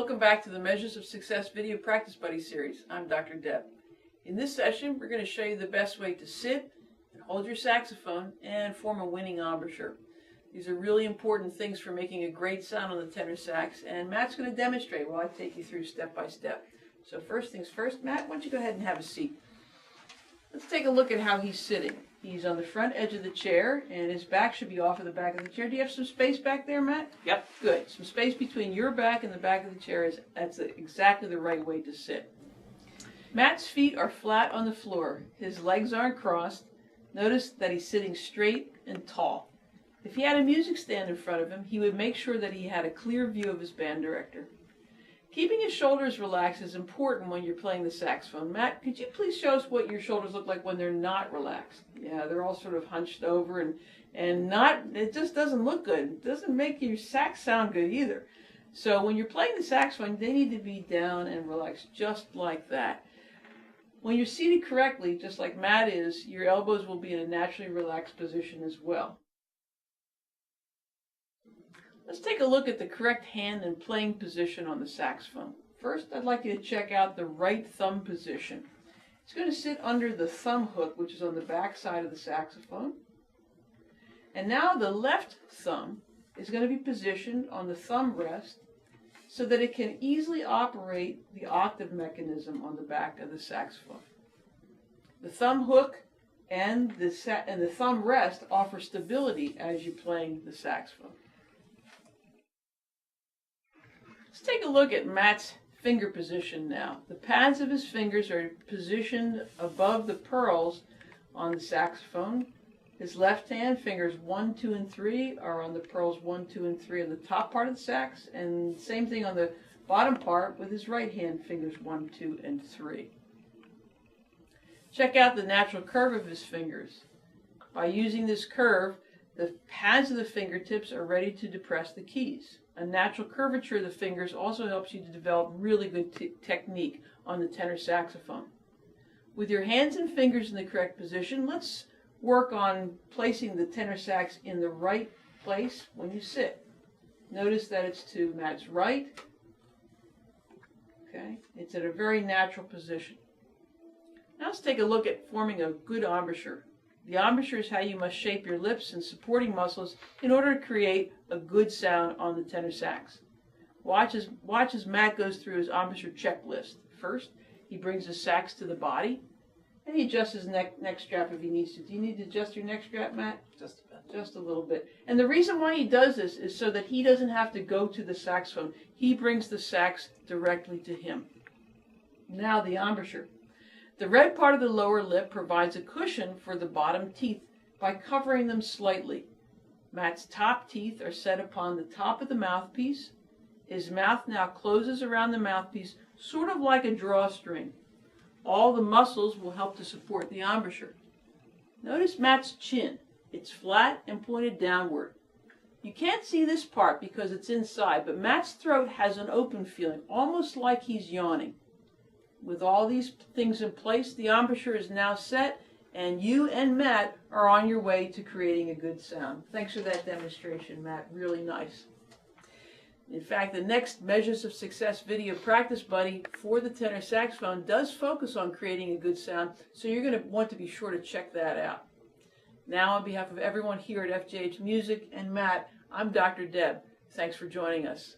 Welcome back to the Measures of Success Video Practice Buddy series. I'm Dr. Deb. In this session, we're going to show you the best way to sit and hold your saxophone and form a winning embouchure. These are really important things for making a great sound on the tenor sax, and Matt's going to demonstrate while I take you through step by step. So first things first, Matt, why don't you go ahead and have a seat. Let's take a look at how he's sitting. He's on the front edge of the chair, and his back should be off of the back of the chair. Do you have some space back there, Matt? Yep. Good. Some space between your back and the back of the chair that's exactly the right way to sit. Matt's feet are flat on the floor. His legs aren't crossed. Notice that he's sitting straight and tall. If he had a music stand in front of him, he would make sure that he had a clear view of his band director. Keeping his shoulders relaxed is important when you're playing the saxophone. Matt, could you please show us what your shoulders look like when they're not relaxed? Yeah, they're all sort of hunched over and it just doesn't look good. It doesn't make your sax sound good either. So when you're playing the saxophone, they need to be down and relaxed just like that. When you're seated correctly, just like Matt is, your elbows will be in a naturally relaxed position as well. Let's take a look at the correct hand and playing position on the saxophone. First, I'd like you to check out the right thumb position. It's going to sit under the thumb hook, which is on the back side of the saxophone. And now the left thumb is going to be positioned on the thumb rest so that it can easily operate the octave mechanism on the back of the saxophone. The thumb hook and the thumb rest offer stability as you're playing the saxophone. Let's take a look at Matt's finger position now. The pads of his fingers are positioned above the pearls on the saxophone. His left hand, fingers 1, 2, and 3 are on the pearls 1, 2, and 3 on the top part of the sax, and same thing on the bottom part with his right hand, fingers 1, 2, and 3. Check out the natural curve of his fingers. By using this curve, the pads of the fingertips are ready to depress the keys. A natural curvature of the fingers also helps you to develop really good technique on the tenor saxophone. With your hands and fingers in the correct position, let's work on placing the tenor sax in the right place when you sit. Notice that it's to Matt's right. Okay, it's at a very natural position. Now let's take a look at forming a good embouchure. The embouchure is how you must shape your lips and supporting muscles in order to create a good sound on the tenor sax. Watch as Matt goes through his embouchure checklist. First, he brings his sax to the body, and he adjusts his neck strap if he needs to. Do you need to adjust your neck strap, Matt? Just a bit. Just a little bit. And the reason why he does this is so that he doesn't have to go to the saxophone. He brings the sax directly to him. Now the embouchure. The red part of the lower lip provides a cushion for the bottom teeth by covering them slightly. Matt's top teeth are set upon the top of the mouthpiece. His mouth now closes around the mouthpiece, sort of like a drawstring. All the muscles will help to support the embouchure. Notice Matt's chin. It's flat and pointed downward. You can't see this part because it's inside, but Matt's throat has an open feeling, almost like he's yawning. With all these things in place, the embouchure is now set, and you and Matt are on your way to creating a good sound. Thanks for that demonstration, Matt. Really nice. In fact, the next Measures of Success video practice buddy for the tenor saxophone does focus on creating a good sound, so you're going to want to be sure to check that out. Now, on behalf of everyone here at FJH Music and Matt, I'm Dr. Deb. Thanks for joining us.